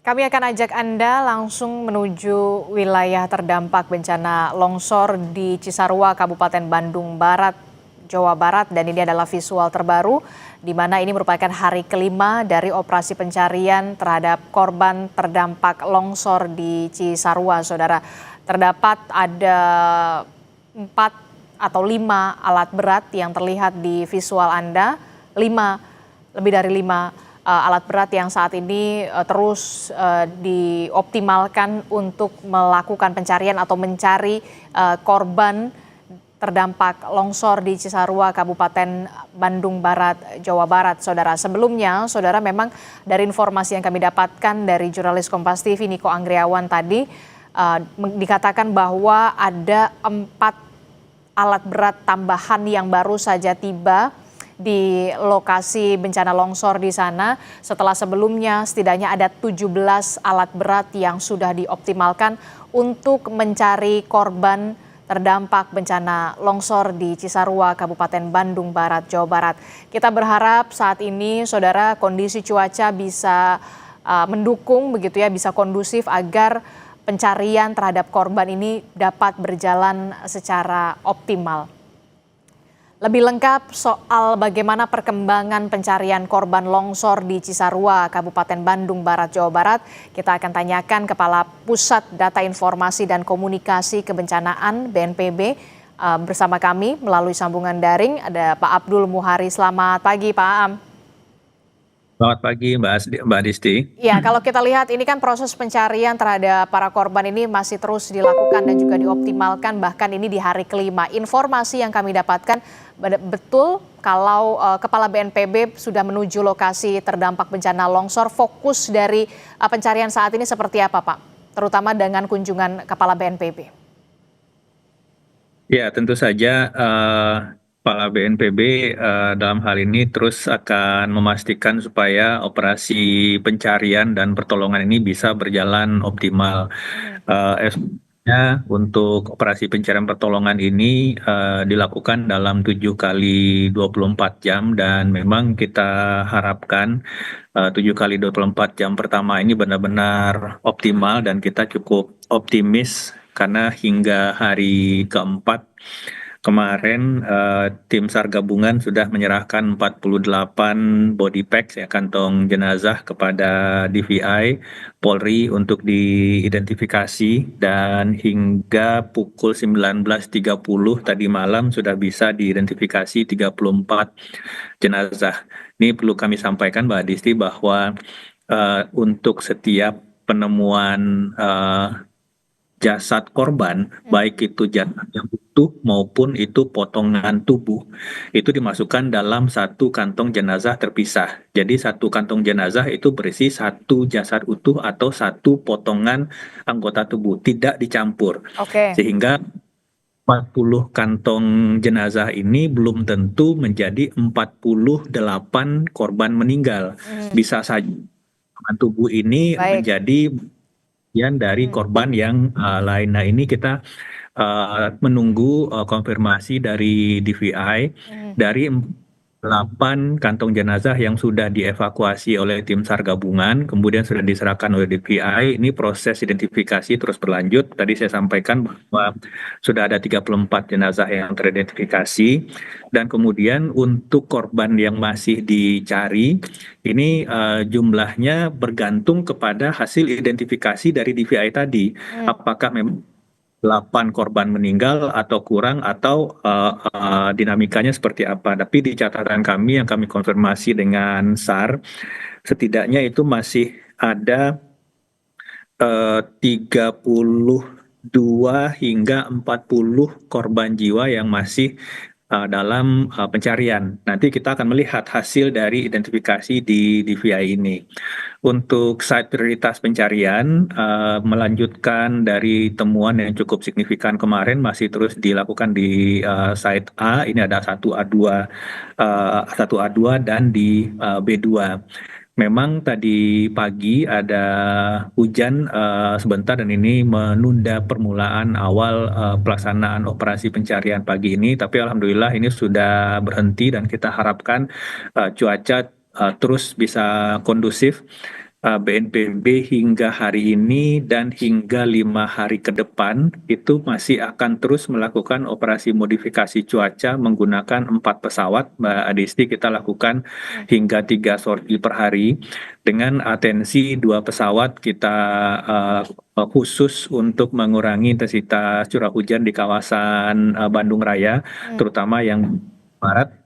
Kami akan ajak Anda langsung menuju wilayah terdampak bencana longsor di Cisarua, Kabupaten Bandung Barat, Jawa Barat. Dan ini adalah visual terbaru, di mana ini merupakan hari kelima dari operasi pencarian terhadap korban terdampak longsor di Cisarua, Saudara. Terdapat ada 4 atau 5 alat berat yang terlihat di visual Anda, lebih dari 5 alat berat yang saat ini terus dioptimalkan untuk melakukan pencarian atau mencari korban terdampak longsor di Cisarua, Kabupaten Bandung Barat, Jawa Barat, Saudara. Sebelumnya, Saudara, memang dari informasi yang kami dapatkan dari jurnalis Kompas TV Niko Anggriawan tadi, dikatakan bahwa ada 4 alat berat tambahan yang baru saja tiba di lokasi bencana longsor di sana, setelah sebelumnya setidaknya ada 17 alat berat yang sudah dioptimalkan untuk mencari korban terdampak bencana longsor di Cisarua, Kabupaten Bandung Barat, Jawa Barat. Kita berharap saat ini, Saudara, kondisi cuaca bisa mendukung begitu ya, bisa kondusif agar pencarian terhadap korban ini dapat berjalan secara optimal. Lebih lengkap soal bagaimana perkembangan pencarian korban longsor di Cisarua, Kabupaten Bandung Barat, Jawa Barat, kita akan tanyakan Kepala Pusat Data Informasi dan Komunikasi Kebencanaan (BNPB) bersama kami melalui sambungan daring. Ada Pak Abdul Muhari. Selamat pagi, Pak Am. Selamat pagi Mbak Disti. Ya, kalau kita lihat ini kan proses pencarian terhadap para korban ini masih terus dilakukan dan juga dioptimalkan, bahkan ini di hari kelima. Informasi yang kami dapatkan betul kalau Kepala BNPB sudah menuju lokasi terdampak bencana longsor. Fokus dari pencarian saat ini seperti apa, Pak? Terutama dengan kunjungan Kepala BNPB. Ya, tentu saja Kepala BNPB dalam hal ini terus akan memastikan supaya operasi pencarian dan pertolongan ini bisa berjalan optimal. Untuk operasi pencarian pertolongan ini dilakukan dalam 7 kali 24 jam dan memang kita harapkan 7 kali 24 jam pertama ini benar-benar optimal dan kita cukup optimis karena hingga hari keempat kemarin tim SAR gabungan sudah menyerahkan 48 body packs ya, kantong jenazah kepada DVI Polri untuk diidentifikasi, dan hingga pukul 19.30 tadi malam sudah bisa diidentifikasi 34 jenazah. Ini perlu kami sampaikan Mbak Disti bahwa untuk setiap penemuan jasad korban, baik itu jasad yang utuh maupun itu potongan tubuh, itu dimasukkan dalam satu kantong jenazah terpisah. Jadi satu kantong jenazah itu berisi satu jasad utuh atau satu potongan anggota tubuh, tidak dicampur. Oke. Sehingga 40 kantong jenazah ini belum tentu menjadi 48 korban meninggal. Bisa saja tubuh ini menjadi dari korban yang lain. Nah, ini kita menunggu konfirmasi dari DVI dari 8 kantong jenazah yang sudah dievakuasi oleh tim SAR gabungan, kemudian sudah diserahkan oleh DVI. Ini proses identifikasi terus berlanjut. Tadi saya sampaikan bahwa sudah ada 34 jenazah yang teridentifikasi, dan kemudian untuk korban yang masih dicari, ini jumlahnya bergantung kepada hasil identifikasi dari DVI tadi. Apakah memang 8 korban meninggal atau kurang, atau dinamikanya seperti apa. Tapi di catatan kami yang kami konfirmasi dengan SAR, setidaknya itu masih ada 32 hingga 40 korban jiwa yang masih dalam pencarian. Nanti kita akan melihat hasil dari identifikasi di DVI ini. Untuk site prioritas pencarian, melanjutkan dari temuan yang cukup signifikan kemarin, masih terus dilakukan di site A. Ini ada 1A2 dan di B2. Memang tadi pagi ada hujan sebentar, dan ini menunda permulaan awal pelaksanaan operasi pencarian pagi ini. Tapi alhamdulillah ini sudah berhenti, dan kita harapkan cuaca terus bisa kondusif BNPB hingga hari ini dan hingga 5 hari ke depan itu masih akan terus melakukan operasi modifikasi cuaca menggunakan 4 pesawat, Mbak Adisti. Kita lakukan hingga 3 sorti per hari dengan atensi 2 pesawat kita khusus untuk mengurangi intensitas curah hujan di kawasan Bandung Raya, terutama yang barat.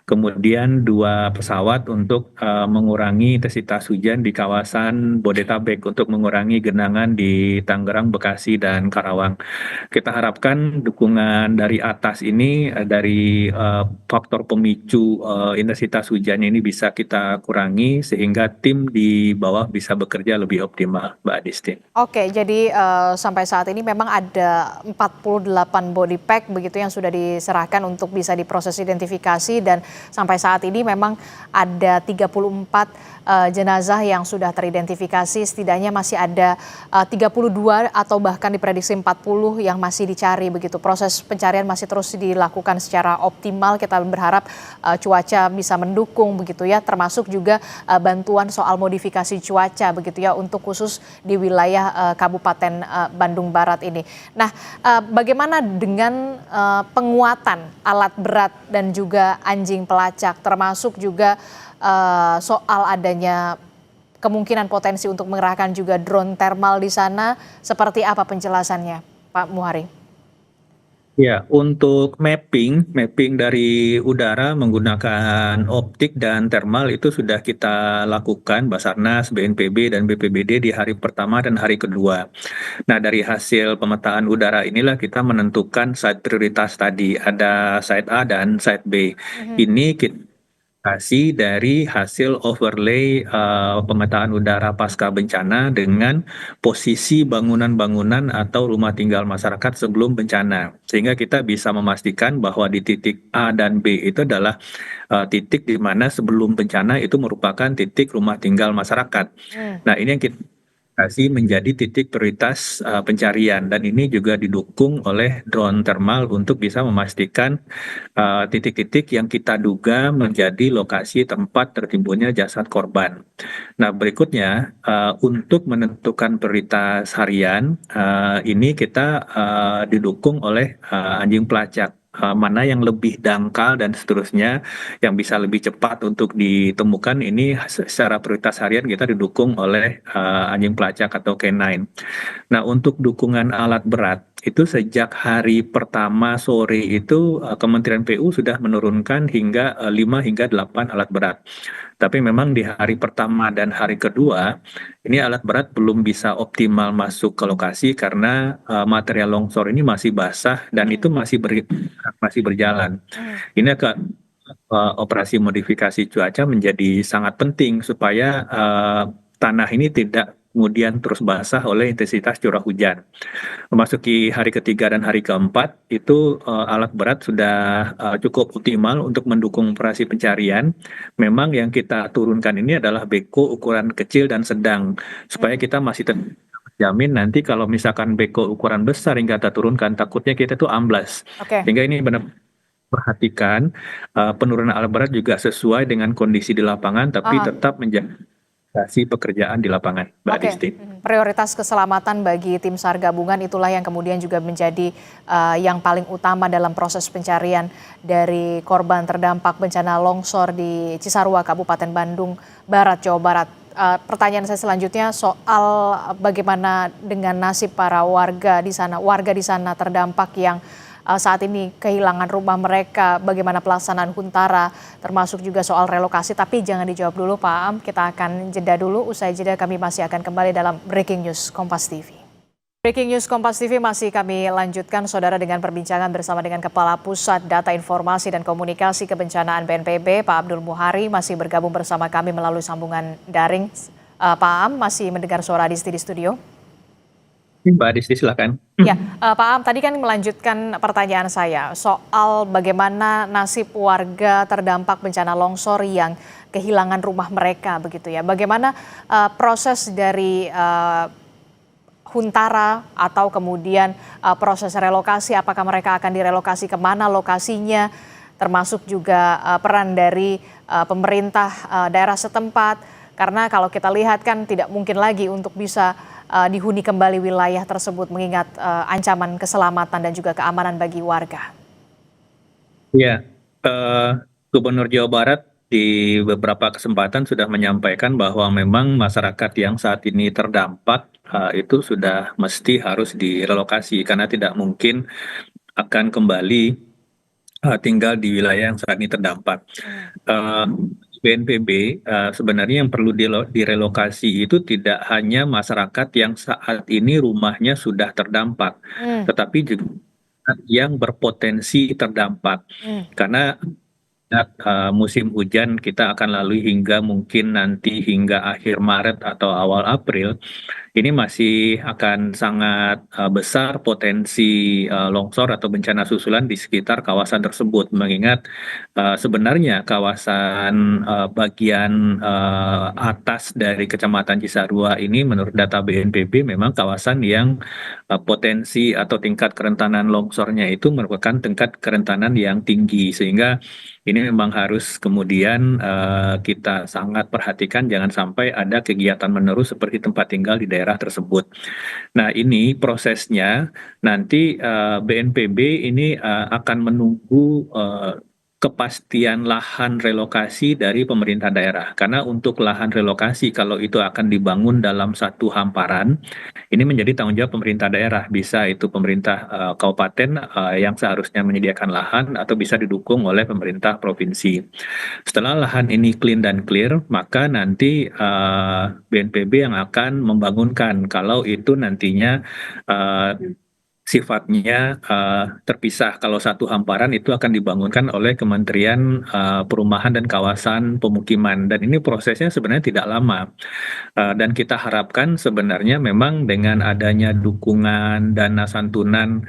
Kemudian 2 pesawat untuk mengurangi intensitas hujan di kawasan Bodetabek untuk mengurangi genangan di Tangerang, Bekasi, dan Karawang. Kita harapkan dukungan dari atas ini dari faktor pemicu intensitas hujan ini bisa kita kurangi sehingga tim di bawah bisa bekerja lebih optimal, Mbak Adisti. Oke, jadi sampai saat ini memang ada 48 body pack begitu yang sudah diserahkan untuk bisa diproses identifikasi dan sampai saat ini memang ada 34 jenazah yang sudah teridentifikasi, setidaknya masih ada 32 atau bahkan diprediksi 40 yang masih dicari begitu. Proses pencarian masih terus dilakukan secara optimal. Kita berharap cuaca bisa mendukung begitu ya, termasuk juga bantuan soal modifikasi cuaca begitu ya untuk khusus di wilayah Kabupaten Bandung Barat ini. Nah, bagaimana dengan penguatan alat berat dan juga anjing pelacak, termasuk juga soal adanya kemungkinan potensi untuk mengerahkan juga drone thermal di sana, seperti apa penjelasannya, Pak Muhari? Ya, untuk mapping dari udara menggunakan optik dan thermal itu sudah kita lakukan Basarnas, BNPB, dan BPBD di hari pertama dan hari kedua. Nah, dari hasil pemetaan udara inilah kita menentukan site prioritas tadi. Ada site A dan site B. Ini kita kasih dari hasil overlay pemetaan udara pasca bencana dengan posisi bangunan-bangunan atau rumah tinggal masyarakat sebelum bencana. Sehingga kita bisa memastikan bahwa di titik A dan B itu adalah titik di mana sebelum bencana itu merupakan titik rumah tinggal masyarakat. Nah, ini yang kita kasih menjadi titik prioritas pencarian dan ini juga didukung oleh drone thermal untuk bisa memastikan titik-titik yang kita duga menjadi lokasi tempat tertimbunnya jasad korban. Nah, berikutnya untuk menentukan prioritas harian ini kita didukung oleh anjing pelacak. Mana yang lebih dangkal dan seterusnya yang bisa lebih cepat untuk ditemukan ini secara prioritas harian kita didukung oleh anjing pelacak atau canine. Nah, untuk dukungan alat berat itu sejak hari pertama sore itu Kementerian PU sudah menurunkan hingga 5 hingga 8 alat berat. Tapi memang di hari pertama dan hari kedua ini alat berat belum bisa optimal masuk ke lokasi karena material longsor ini masih basah dan itu masih berjalan. Ini operasi modifikasi cuaca menjadi sangat penting supaya tanah ini tidak kemudian terus basah oleh intensitas curah hujan. Memasuki hari ketiga dan hari keempat itu alat berat sudah cukup optimal untuk mendukung operasi pencarian. Memang yang kita turunkan ini adalah beko ukuran kecil dan sedang supaya kita masih terjamin nanti kalau misalkan beko ukuran besar yang kita turunkan takutnya kita tuh amblas. Oke. Sehingga ini benar perhatikan penurunan alat berat juga sesuai dengan kondisi di lapangan tapi tetap menjaga pekerjaan di lapangan, Mbak Oke, Adisti. prioritas keselamatan bagi tim SAR gabungan itulah yang kemudian juga menjadi yang paling utama dalam proses pencarian dari korban terdampak bencana longsor di Cisarua, Kabupaten Bandung Barat, Jawa Barat. Pertanyaan saya selanjutnya soal bagaimana dengan nasib para warga di sana terdampak yang saat ini kehilangan rumah mereka, bagaimana pelaksanaan Huntara, termasuk juga soal relokasi. Tapi jangan dijawab dulu Pak Am, kita akan jeda dulu. Usai jeda kami masih akan kembali dalam Breaking News Kompas TV. Breaking News Kompas TV masih kami lanjutkan, Saudara, dengan perbincangan bersama dengan Kepala Pusat Data Informasi dan Komunikasi Kebencanaan BNPB, Pak Abdul Muhari, masih bergabung bersama kami melalui sambungan daring. Pak Am, masih mendengar suara Adisti di studio? Mbak Adisti, silakan. Ya, Pak Am, tadi kan melanjutkan pertanyaan saya soal bagaimana nasib warga terdampak bencana longsor yang kehilangan rumah mereka begitu ya. Bagaimana proses dari Huntara atau kemudian proses relokasi, apakah mereka akan direlokasi kemana lokasinya, termasuk juga peran dari pemerintah daerah setempat. Karena kalau kita lihat kan tidak mungkin lagi untuk bisa dihuni kembali wilayah tersebut mengingat ancaman keselamatan dan juga keamanan bagi warga. Ya, Gubernur Jawa Barat di beberapa kesempatan sudah menyampaikan bahwa memang masyarakat yang saat ini terdampak itu sudah mesti harus direlokasi karena tidak mungkin akan kembali tinggal di wilayah yang saat ini terdampak. Hmm. Eh, BNPB sebenarnya yang perlu direlokasi itu tidak hanya masyarakat yang saat ini rumahnya sudah terdampak, Hmm. tetapi juga yang berpotensi terdampak. Hmm. Karena musim hujan kita akan lalui hingga mungkin nanti hingga akhir Maret atau awal April, ini masih akan sangat besar potensi longsor atau bencana susulan di sekitar kawasan tersebut. Mengingat sebenarnya kawasan bagian atas dari Kecamatan Cisarua ini menurut data BNPB memang kawasan yang potensi atau tingkat kerentanan longsornya itu merupakan tingkat kerentanan yang tinggi, sehingga ini memang harus kemudian kita sangat perhatikan jangan sampai ada kegiatan menerus seperti tempat tinggal di daerah tersebut. Nah, ini prosesnya nanti BNPB ini akan menunggu kepastian lahan relokasi dari pemerintah daerah. Karena untuk lahan relokasi kalau itu akan dibangun dalam satu hamparan, ini menjadi tanggung jawab pemerintah daerah. Bisa itu pemerintah kabupaten yang seharusnya menyediakan lahan atau bisa didukung oleh pemerintah provinsi. Setelah lahan ini clean dan clear, maka nanti BNPB yang akan membangunkan kalau itu nantinya sifatnya terpisah. Kalau satu hamparan itu akan dibangunkan oleh Kementerian Perumahan dan Kawasan Pemukiman. Dan ini prosesnya sebenarnya tidak lama. Dan kita harapkan sebenarnya memang dengan adanya dukungan dana santunan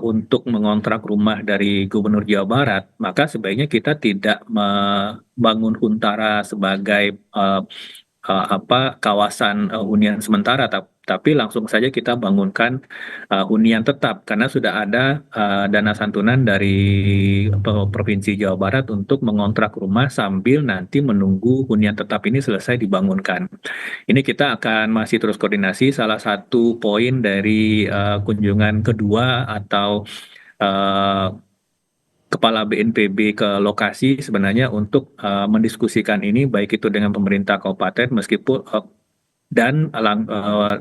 untuk mengontrak rumah dari Gubernur Jawa Barat, maka sebaiknya kita tidak membangun Huntara sebagai kawasan hunian sementara, tapi langsung saja kita bangunkan hunian tetap karena sudah ada dana santunan dari Provinsi Jawa Barat untuk mengontrak rumah sambil nanti menunggu hunian tetap ini selesai dibangunkan. Ini kita akan masih terus koordinasi. Salah satu poin dari kunjungan kedua atau eh, Kepala BNPB ke lokasi sebenarnya untuk mendiskusikan ini baik itu dengan pemerintah kabupaten meskipun dan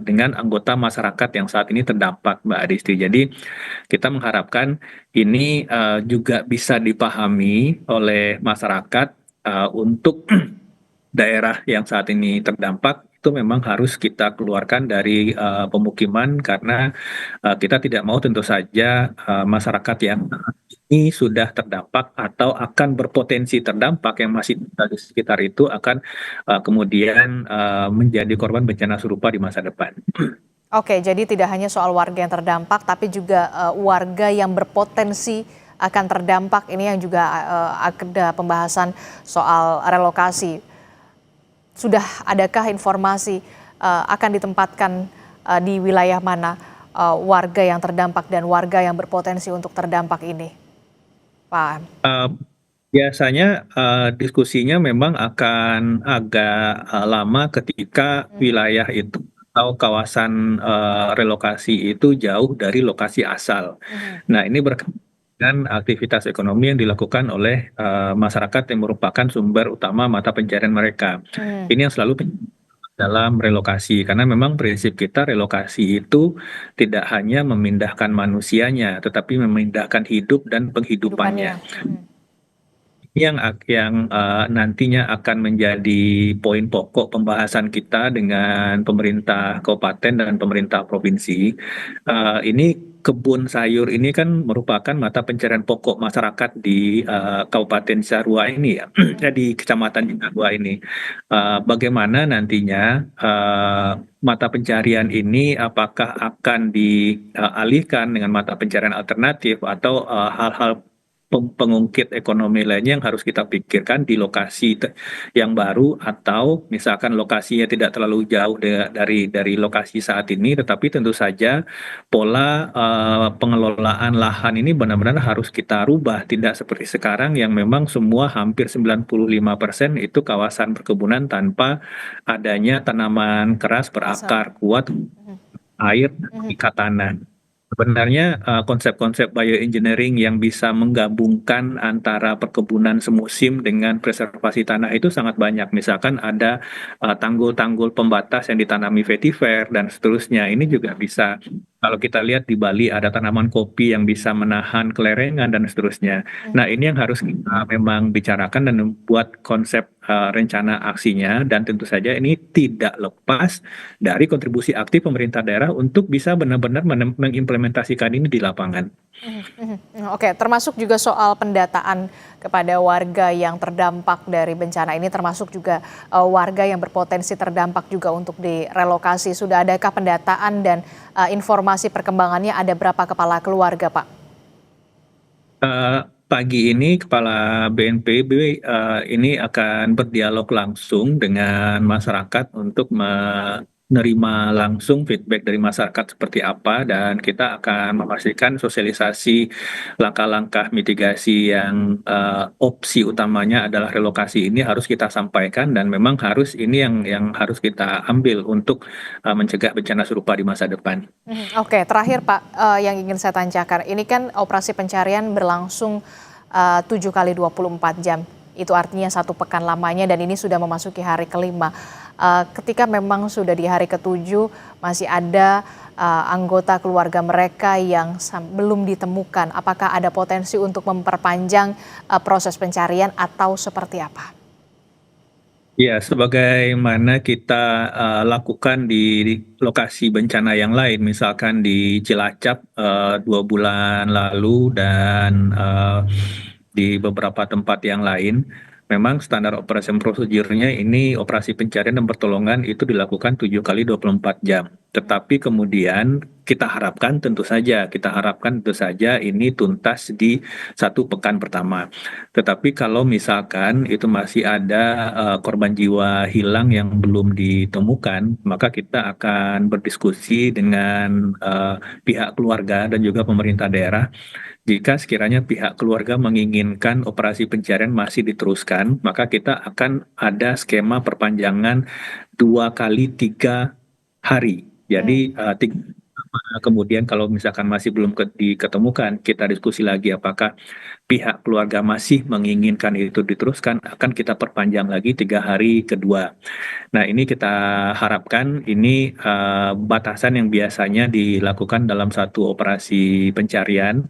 dengan anggota masyarakat yang saat ini terdampak, Mbak Adisti. Jadi kita mengharapkan ini juga bisa dipahami oleh masyarakat untuk daerah yang saat ini terdampak itu memang harus kita keluarkan dari pemukiman karena kita tidak mau tentu saja masyarakat yang ini sudah terdampak atau akan berpotensi terdampak yang masih tinggal di sekitar itu akan kemudian menjadi korban bencana serupa di masa depan. Oke, jadi tidak hanya soal warga yang terdampak, tapi juga warga yang berpotensi akan terdampak. Ini yang juga ada pembahasan soal relokasi. Sudah adakah informasi akan ditempatkan di wilayah mana warga yang terdampak dan warga yang berpotensi untuk terdampak ini, Pak? Biasanya diskusinya memang akan agak lama ketika wilayah itu atau kawasan relokasi itu jauh dari lokasi asal. Nah, ini berkaitan dengan aktivitas ekonomi yang dilakukan oleh masyarakat yang merupakan sumber utama mata pencarian mereka. Hmm. Ini yang selalu dalam relokasi, karena memang prinsip kita relokasi itu tidak hanya memindahkan manusianya, tetapi memindahkan hidup dan Kehidupannya. penghidupannya. Yang nantinya akan menjadi poin pokok pembahasan kita dengan pemerintah kabupaten dan pemerintah provinsi. Ini kebun sayur ini kan merupakan mata pencarian pokok masyarakat di Kabupaten Cisarua ini ya, di Kecamatan Cisarua ini. Bagaimana nantinya mata pencarian ini apakah akan dialihkan dengan mata pencarian alternatif atau hal-hal pengungkit ekonomi lainnya yang harus kita pikirkan di lokasi yang baru, atau misalkan lokasinya tidak terlalu jauh dari lokasi saat ini, tetapi tentu saja pola pengelolaan lahan ini benar-benar harus kita rubah, tidak seperti sekarang yang memang semua hampir 95% itu kawasan perkebunan tanpa adanya tanaman keras Asal. berakar kuat, Mhm, air, dan mhm, ikat tanah. Sebenarnya konsep-konsep bioengineering yang bisa menggabungkan antara perkebunan semusim dengan preservasi tanah itu sangat banyak. Misalkan ada tanggul-tanggul pembatas yang ditanami vetiver dan seterusnya. Ini juga bisa, kalau kita lihat di Bali ada tanaman kopi yang bisa menahan kelerengan dan seterusnya. mhm. Nah, ini yang harus kita memang bicarakan dan membuat konsep rencana aksinya, dan tentu saja ini tidak lepas dari kontribusi aktif pemerintah daerah untuk bisa benar-benar mengimplementasikan ini di lapangan. Mhm, mhm. Oke, termasuk juga soal pendataan kepada warga yang terdampak dari bencana ini, termasuk juga warga yang berpotensi terdampak juga untuk direlokasi. Sudah adakah pendataan dan informasi perkembangannya, ada berapa kepala keluarga, Pak? Pagi ini Kepala BNPB ini akan berdialog langsung dengan masyarakat untuk menerima langsung feedback dari masyarakat seperti apa, dan kita akan memastikan sosialisasi langkah-langkah mitigasi yang opsi utamanya adalah relokasi ini harus kita sampaikan, dan memang harus ini yang harus kita ambil untuk mencegah bencana serupa di masa depan. Mhm, oke, terakhir Pak, yang ingin saya tanyakan, ini kan operasi pencarian berlangsung 7 kali 24 jam. Itu artinya 1 pekan lamanya dan ini sudah memasuki hari kelima. Ketika memang sudah di hari ketujuh masih ada anggota keluarga mereka yang belum ditemukan, apakah ada potensi untuk memperpanjang proses pencarian atau seperti apa? Ya, sebagaimana kita lakukan di lokasi bencana yang lain, misalkan di Cilacap 2 bulan lalu, dan di beberapa tempat yang lain, memang standar operation procedure-nya ini operasi pencarian dan pertolongan itu dilakukan 7 kali 24 jam. Tetapi kemudian kita harapkan tentu saja ini tuntas di 1 pekan pertama. Tetapi kalau misalkan itu masih ada korban jiwa hilang yang belum ditemukan, maka kita akan berdiskusi dengan pihak keluarga dan juga pemerintah daerah. Jika sekiranya pihak keluarga menginginkan operasi pencarian masih diteruskan, maka kita akan ada skema perpanjangan 2 kali 3 hari. Hmm. Jadi kemudian kalau misalkan masih belum diketemukan, kita diskusi lagi apakah pihak keluarga masih menginginkan itu diteruskan, akan kita perpanjang lagi 3 hari kedua. Nah, ini kita harapkan ini batasan yang biasanya dilakukan dalam satu operasi pencarian.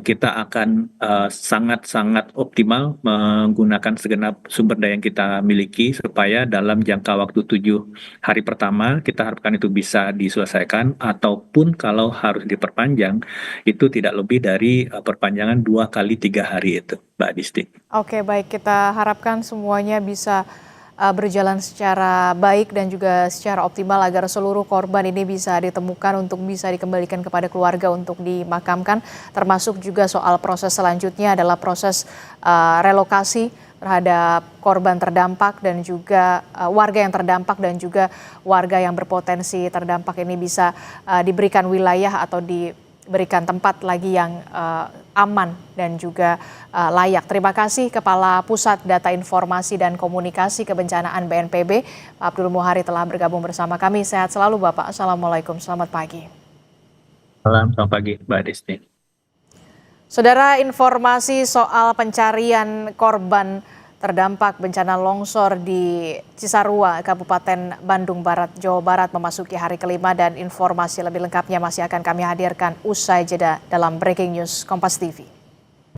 Kita akan sangat-sangat optimal menggunakan segenap sumber daya yang kita miliki supaya dalam jangka waktu 7 hari pertama kita harapkan itu bisa diselesaikan, ataupun kalau harus diperpanjang itu tidak lebih dari perpanjangan 2 kali 3 hari itu, Mbak Disti. Oke, baik, kita harapkan semuanya bisa berjalan secara baik dan juga secara optimal agar seluruh korban ini bisa ditemukan untuk bisa dikembalikan kepada keluarga untuk dimakamkan, termasuk juga soal proses selanjutnya adalah proses relokasi terhadap korban terdampak dan juga warga yang terdampak dan juga warga yang berpotensi terdampak ini bisa diberikan wilayah atau diberikan tempat lagi yang aman dan juga layak. Terima kasih Kepala Pusat Data Informasi dan Komunikasi Kebencanaan BNPB, Pak Abdul Muhari telah bergabung bersama kami. Sehat selalu Bapak. Assalamualaikum, selamat pagi. Selamat pagi, Mbak Disti. Saudara, informasi soal pencarian korban terdampak bencana longsor di Cisarua, Kabupaten Bandung Barat, Jawa Barat memasuki hari kelima, dan informasi lebih lengkapnya masih akan kami hadirkan usai jeda dalam Breaking News Kompas TV.